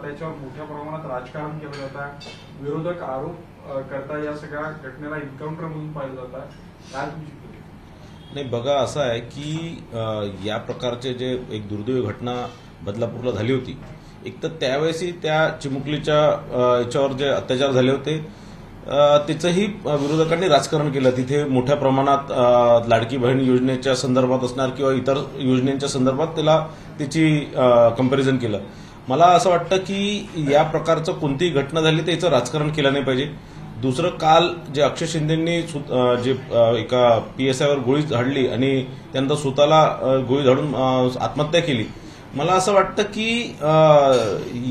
त्याच्यावर मोठ्या प्रमाणात राजकारण केलं जात आहे. विरोधक आरोप करता या सगळ्या घटनेला एन्काउंटर म्हणून पाहिलं जात आहे. काय तुमची प्रतिक्रिया? नाही, बघा असं आहे की या प्रकारचे जे एक दुर्दैवी घटना बदलापूरला झाली होती, एक तर त्यावेळेसही त्या चिमुकलीच्या याच्यावर जे अत्याचार झाले होते त्याचंही विरोधकांनी राजकारण केलं. तिथे मोठ्या प्रमाणात लाडकी बहीण योजनेच्या संदर्भात असणार किंवा इतर योजनेच्या संदर्भात त्याची कंपॅरिझन केलं. मला असं वाटतं की या प्रकारचं कोणतीही घटना झाली तर याचं राजकारण केलं नाही पाहिजे. दुसरं, काल जे अक्षय शिंदेंनी जे एका PSIवर गोळी झाडली आणि त्यानंतर स्वतःला गोळी झाडून आत्महत्या केली, मला असं वाटतं की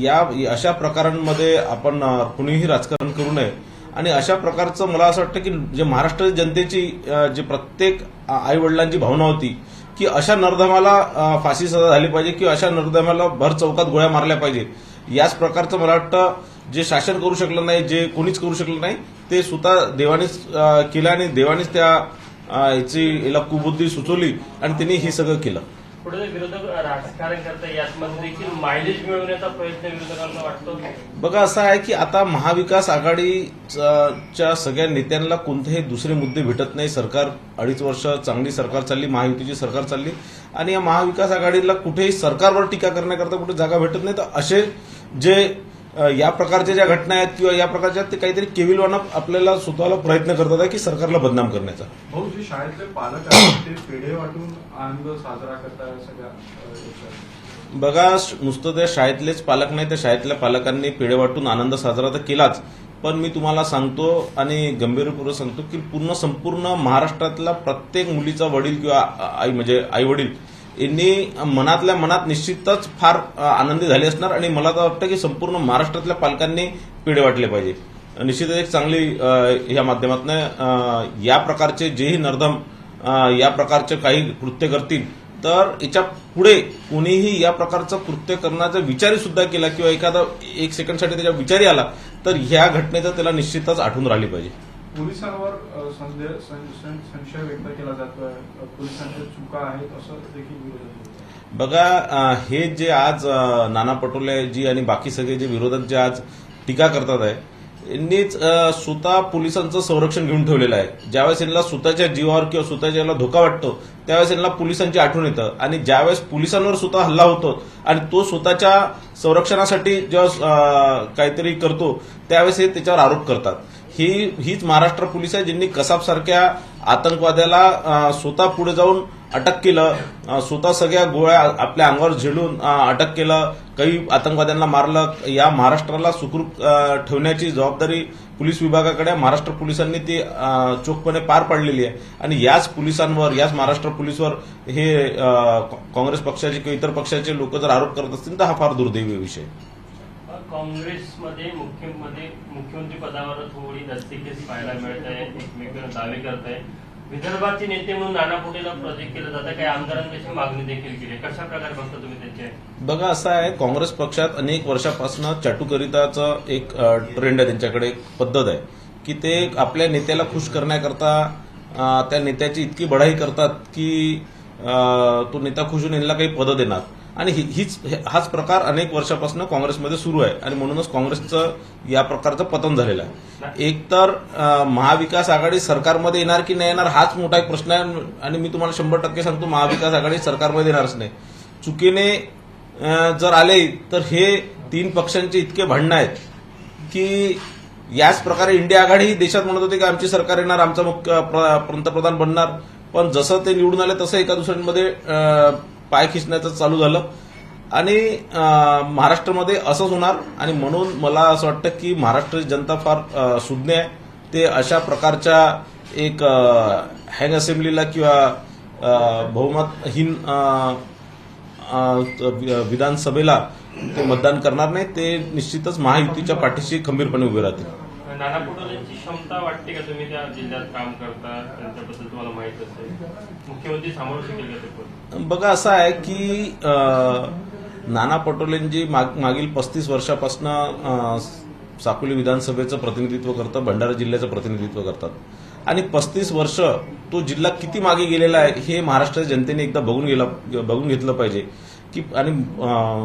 या अशा प्रकारांमध्ये आपण कुणीही राजकारण करू नये. आणि अशा प्रकारचं मला असं वाटतं की जे महाराष्ट्र जनतेची जे प्रत्येक आई वडिलांची भावना होती की अशा नरधमाला फाशी सजा झाली पाहिजे किंवा अशा नरधमाला भर चौकात गोळ्या मारल्या पाहिजे, याच प्रकारचं मला वाटतं जे शासन करू शकलं नाही, जे कोणीच करू शकलं नाही, ते स्वतः देवानेच केलं आणि देवानेच याला कुबुद्धी सुचवली आणि त्यांनी हे सगळं केलं. पुढे विरोधक राजकारण करतात, यामध्ये देखील मायलेज मिळवण्याचा प्रयत्न विरोधकांना वाटतो. बघा असं आहे की आता महाविकास आघाडीच्या सगळ्या नेत्यांना कोणतेही दुसरे मुद्दे भेटत नाही. सरकार 2.5 वर्ष चांगली सरकार चालली, महायुतीची सरकार चालली आणि या महाविकास आघाडीला कुठेही सरकारवर टीका करण्याकरता कुठे जागा भेटत नाही. तर असे जे या प्रकारच्या ज्या घटना आहेत किंवा या प्रकारच्या ते काहीतरी केविलवाना आपल्याला स्वतःला प्रयत्न करतात आहे की सरकारला बदनाम करण्याचा. भाऊ, जे शाळेतले पालक आहेत ते पेढे वाटून आनंद साजरा करतात सगळ्या. बघा, नुसतं त्या शाळेतलेच पालक नाही, त्या शाळेतल्या पालकांनी पेढे वाटून आनंद साजरा तर केलाच, पण मी तुम्हाला सांगतो आणि गंभीरपूर्वक सांगतो की संपूर्ण महाराष्ट्रातला प्रत्येक मुलीचा वडील किंवा आई म्हणजे आई वडील यांनी मनातल्या मनात निश्चितच फार आनंदी झाले असणार आणि मला तर वाटतं की संपूर्ण महाराष्ट्रातल्या पालकांनी पेढे वाटले पाहिजे. निश्चितच एक चांगली या माध्यमातून या प्रकारचे जेही नरधम या प्रकारचे काही कृत्य करतील तर याच्या पुढे कोणीही या प्रकारचं कृत्य करण्याचा विचारही सुद्धा केला किंवा एखादा 1 सेकंडसाठी त्याच्या विचारी आला तर ह्या घटनेचं त्याला निश्चितच आठवून राहिली पाहिजे. पोलिसांवर संशय व्यक्त केला जातोय, पोलिसांच्या चुका आहेत असं देखील विरोधक. बघा, हे जे आज नाना पटोलेजी आणि बाकी सगळे जे विरोधक जे आज टीका करतात आहे, यांनीच स्वतः पोलिसांचं संरक्षण घेऊन ठेवलेलं आहे. ज्यावेळेस यांना स्वतःच्या जीवावर किंवा स्वतःच्या याला धोका वाटतो त्यावेळेस यांना पोलिसांची आठवण येतं आणि ज्यावेळेस पोलिसांवर स्वतः हल्ला होतो आणि तो स्वतःच्या संरक्षणासाठी जेव्हा काहीतरी करतो त्यावेळेस हे त्याच्यावर आरोप करतात. हीच महाराष्ट्र पोलीस आहे ज्यांनी कसाबसारख्या आतंकवाद्याला स्वतः पुढे जाऊन अटक केलं, स्वतः सगळ्या गोळ्या आपल्या अंगावर झेलून अटक केलं, काही आतंकवाद्यांना मारलं. या महाराष्ट्राला सुखरूप ठेवण्याची जबाबदारी पोलीस विभागाकडे महाराष्ट्र पोलिसांनी ती चोखपणे पार पाडलेली आहे आणि याच पोलिसांवर, याच महाराष्ट्र पोलीसवर हे काँग्रेस पक्षाचे किंवा इतर पक्षाचे लोक जर आरोप करत असतील तर हा फार दुर्दैवी विषय. काँग्रेसमध्ये मुख्यमंत्री पदावर थोडी दस्तकेच पाहायला मिळत आहे, एकमेकांना दावे करत आहे. विदर्भाचे नेते म्हणून नाना पटोलेला प्रोजेक्ट केलं जातं, काही आमदारांनी त्याची मागणी देखील केली. कशा प्रकारे बघता तुम्ही त्याचे? बघा असं आहे, काँग्रेस पक्षात अनेक वर्षापासून चाटुकरिताचं एक ट्रेंड आहे, त्यांच्याकडे एक पद्धत आहे की ते आपल्या नेत्याला खुश करण्याकरता त्या नेत्याची इतकी बढाई करतात की तो नेता खुश होऊन यांना काही पदं देणार आणि हाच प्रकार अनेक वर्षापासून काँग्रेसमध्ये सुरू आहे आणि म्हणूनच काँग्रेसचं या प्रकारचं पतन झालेलं आहे. एकतर महाविकास आघाडी सरकारमध्ये येणार की नाही येणार हाच मोठा एक प्रश्न आहे आणि मी तुम्हाला 100% सांगतो महाविकास आघाडी सरकारमध्ये येणारच नाही. चुकीने जर आले तर हे 3 पक्षांचे इतके भांडणं आहेत की याच प्रकारे इंडिया आघाडी ही देशात म्हणत होती की आमची सरकार येणार, आमचा मुख्य पंतप्रधान बनणार, पण जसं ते निवडून आले तसं एका दुसऱ्यांमध्ये पाय खिचण्याचं चालू झालं आणि महाराष्ट्रामध्ये असंच होणार. आणि म्हणून मला असं वाटतं की महाराष्ट्राची जनता फार सुज्ञ आहे. ते अशा प्रकारच्या एक हँग असेंब्लीला किंवा बहुमतहीन विधानसभेला ते मतदान करणार नाही. ते निश्चितच महायुतीच्या पाठीशी खंबीरपणे उभे राहतील. नाना पटोलेंची क्षमता वाटते का? तुम्ही त्या जिल्ह्यात काम करता, त्यांच्याबद्दल तुम्हाला माहित असेल, मुख्यमंत्री सामोरू शकेल का ते? बघा असं आहे की नाना पटोलेंजी मागील 35 वर्षापासून साकोली विधानसभेचं प्रतिनिधित्व करतात, भंडारा जिल्ह्याचं प्रतिनिधित्व करतात आणि 35 वर्ष तो जिल्हा किती मागे गेलेला आहे हे महाराष्ट्राच्या जनतेने एकदा बघून घेतलं पाहिजे की आणि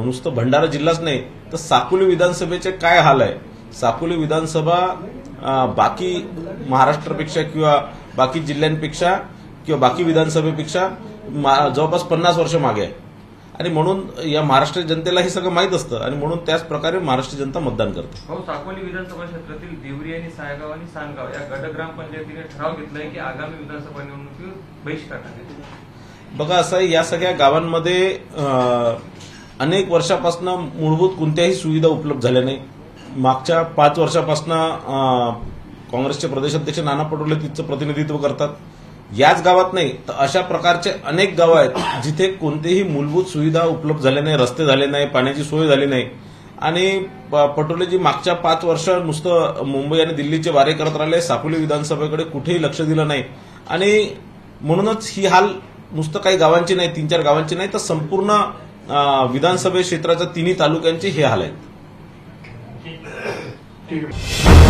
नुसतं भंडारा जिल्हाच नाही तर साकोली विधानसभेचे काय हाल आहे. साकोली विधानसभा बाकी महाराष्ट्रापेक्षा किंवा बाकी जिल्ह्यांपेक्षा किंवा बाकी विधानसभेपेक्षा जवळपास 50 वर्ष मागे आहे आणि म्हणून या महाराष्ट्र जनतेला हे सगळं माहीत असतं आणि म्हणून त्याच प्रकारे महाराष्ट्र जनता मतदान करते. साकोली विधानसभा क्षेत्रातील देवरी आणि सायगाव आणि सानगाव या गट ग्रामपंचायतीने ठराव घेतलाय की आगामी विधानसभा निवडणुकीत बहिष्कार टाकायचा. बघा असं आहे, या सगळ्या गावांमध्ये अनेक वर्षापासून मूलभूत कोणत्याही सुविधा उपलब्ध झाल्या नाही. मागच्या 5 वर्षापासून काँग्रेसचे प्रदेशाध्यक्ष नाना पटोले तिथचं प्रतिनिधित्व करतात. याच गावात नाही तर अशा प्रकारचे अनेक गावं आहेत जिथे कोणतीही मूलभूत सुविधा उपलब्ध झाल्या नाही, रस्ते झाले नाही, पाण्याची सोय झाली नाही आणि पटोलेजी मागच्या 5 वर्ष नुसतं मुंबई आणि दिल्लीचे वारे करत राहिले. साकोली विधानसभेकडे कुठेही लक्ष दिलं नाही आणि म्हणूनच ही हाल नुसतं काही गावांची नाही, 3-4 गावांची नाही तर संपूर्ण विधानसभे क्षेत्राच्या 3 तालुक्यांचे हे हाल आहेत. ठीक आहे.